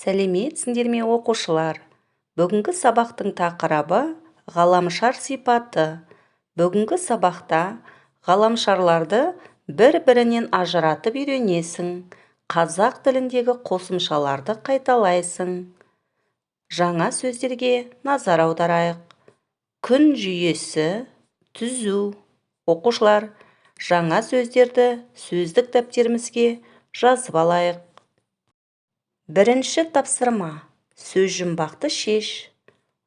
Сәлеметсіңдер ме оқушылар? Бүгінгі сабақтың тақырыбы ғаламшар сипаты. Бүгінгі сабақта ғаламшарларды бір-бірінен ажыратып үйренесің. Қазақ тіліндегі қосымшаларды қайталайсың. Жаңа сөздерге назар аударайық. Күн жүйесі, түзу. Оқушылар, жаңа сөздерді сөздік дәптерімізге жазып алайық. Бірінші тапсырма. Сөз жұмбақты шеш.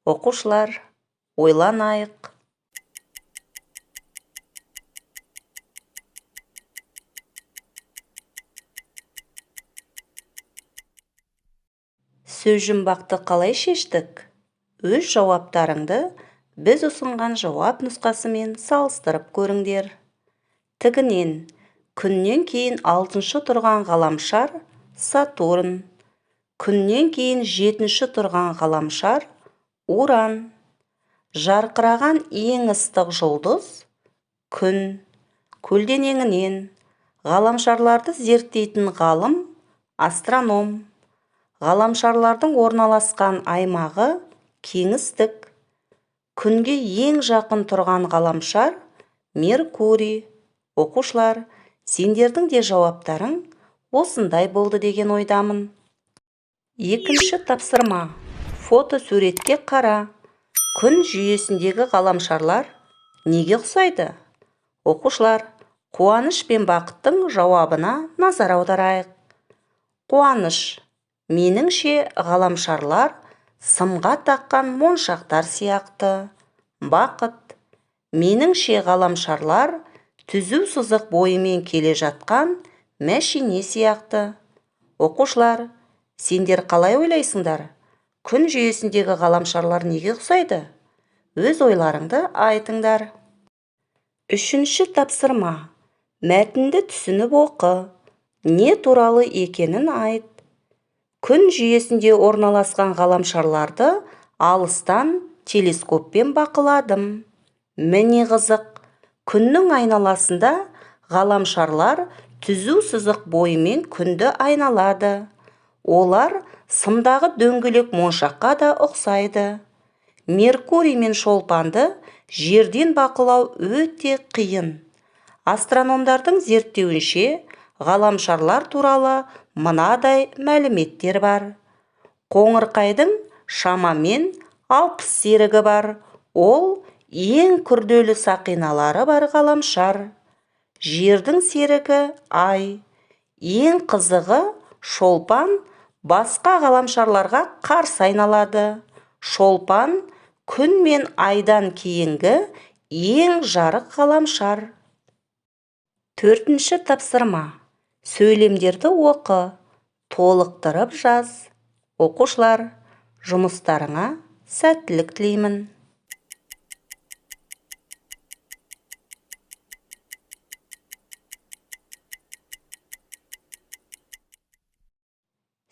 Оқушылар, ойланайық. Сөз жұмбақты қалай шештік? Өз жауаптарыңды біз ұсынған жауап нұсқасымен салыстырып көріңдер. Тігінен, күннен кейін 6-шы тұрған ғаламшар Сатурн. Күннен кейін 7-ші тұрған ғаламшар Уран. Жарқыраған ең ыстық жұлдыз Күн. Көлденеңінен ғаламшарларды зерттейтін ғалым астроном. Ғаламшарлардың орналасқан аймағы кеңістік. Күнге ең жақын тұрған ғаламшар Меркурий. Оқушылар, сендердің де жауаптарың осындай болды деген ойдамын. Екінші тапсырма. Фото суретке қара. Күн жүйесіндегі ғаламшарлар неге ұқсайды? Оқушылар, қуаныш пен бақыттың жауабына назар аударайық. Қуаныш. Меніңше ғаламшарлар сымға таққан моншақтар сияқты. Бақыт. Меніңше ғаламшарлар түзу сызық бойымен келе жатқан мәшине сияқты. Оқушылар, сендер қалай ойлайсыңдар? Күн жүйесіндегі ғаламшарлар неге ұқсайды? Өз ойларыңды айтыңдар. Үшінші тапсырма. Мәтінді түсініп оқы. Не туралы екенін айт. Күн жүйесінде орналасқан ғаламшарларды алыстан телескоппен бақыладым. Міне қызық. Күннің айналасында ғаламшарлар түзу сызық бойымен күнді айналады. Олар сымдағы дөңгелек моншаққа да ұқсайды. Меркурий мен шолпанды жерден бақылау өте қиын. Астрономдардың зерттеуінше ғаламшарлар туралы мынадай мәліметтер бар. Қоңырқайдың шамамен 60 серігі бар. Ол ең күрделі сақиналары бар ғаламшар. Жердің серігі Ай. Ең қызығы шолпан басқа ғаламшарларға қарсы айналады. Шолпан күн мен айдан кейінгі ең жарық ғаламшар. Төртінші тапсырма. Сөйлемдерді оқы. Толықтырып жаз. Оқушылар, жұмыстарыңа сәттілік тілеймін.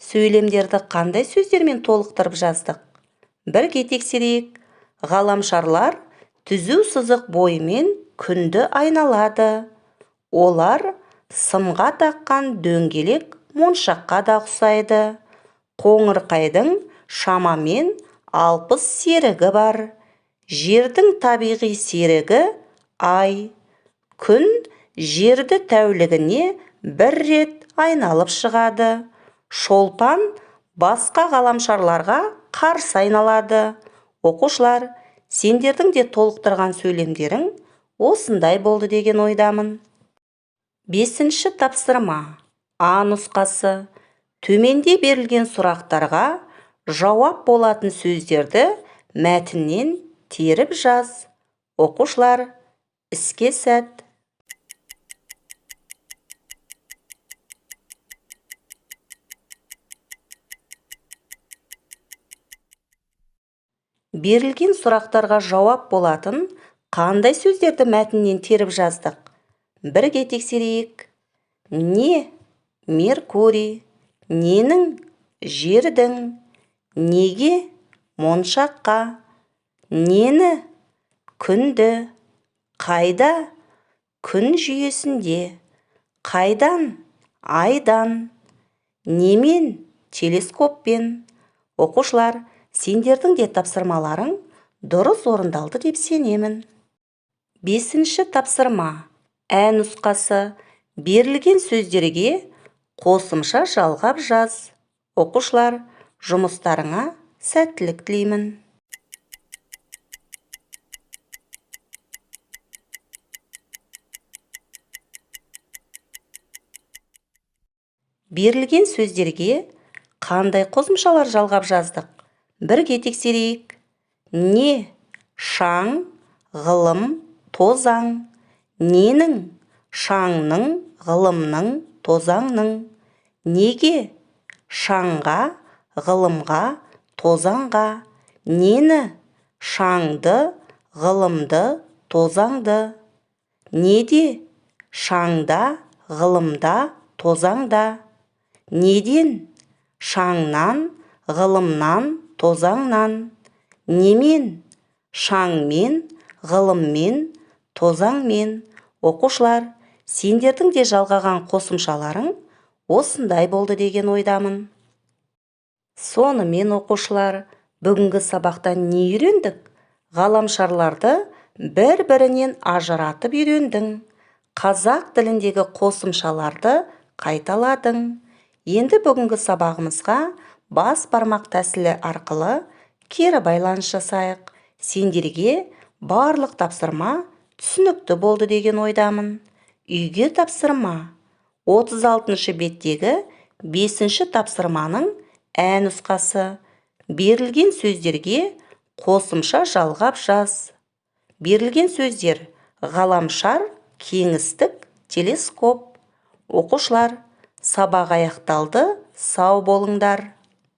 Сөйлемдерді қандай сөздермен толықтырып жаздық? Бірге тексерейік. Ғаламшарлар түзу сызық бойымен күнді айналады. Олар сымға таққан дөңгелек моншаққа да ұқсайды. Қоңырқайдың шамамен 60 серігі бар. Жердің табиғи серігі Ай. Күн жерді тәулігіне бір рет айналып шығады. Шолпан басқа ғаламшарларға қарсы айналады. Оқушылар, сендердің де толықтырған сөйлемдерің осындай болды деген ойдамын. Бесінші тапсырма. А нұсқасы. Төменде берілген сұрақтарға жауап болатын сөздерді мәтіннен теріп жаз. Оқушылар, іске сәт. Берілген сұрақтарға жауап болатын қандай сөздерді мәтіннен теріп жаздық? Бірге тексерейік. Не? Меркурий. Ненің? Жердің. Неге? Моншаққа. Нені? Күнді. Қайда? Күн жүйесінде. Қайдан? Айдан. Немен? телескоппен. Оқушылар, сендердің де тапсырмаларың дұрыс орындалды деп сенемін. 5-ші тапсырма. Ә нұсқасы. Берілген сөздерге қосымша жалғап жаз. Оқушылар, жұмыстарыңа сәттілік тілеймін. Берілген сөздерге қандай қосымшалар жалғап жаздық? Бірге тексерейік. Не, шаң, ғылым, тозаң. Ненің, шаңның, ғылымның, тозаңның. Неге, шаңға, ғылымға, тозаңға. Нені, шаңды, ғылымды, тозаңды. Неде, шаңда, ғылымда, тозаңда. Неден, шаңнан, ғылымнан, тозаңнан. Немен, шаңмен, ғылыммен, тозаңмен. Оқушылар, сендердің де жалғаған қосымшаларың осындай болды деген ойдамын. Сонымен оқушылар, бүгінгі сабақта не үйрендік? Ғаламшарларды бір-бірінен ажыратып үйрендің. Қазақ тіліндегі қосымшаларды қайталадың. Енді бүгінгі сабағымызға бас бармақ тәсілі арқылы кері байланыс жасайық. Сендерге барлық тапсырма түсінікті болды деген ойдамын. Үйге тапсырма. 36-шы беттегі 5-ші тапсырманың ә нұсқасы. Берілген сөздерге қосымша жалғап жаз. Берілген сөздер: ғаламшар, кеңістік, телескоп. Оқушылар, сабақ аяқталды, сау болыңдар.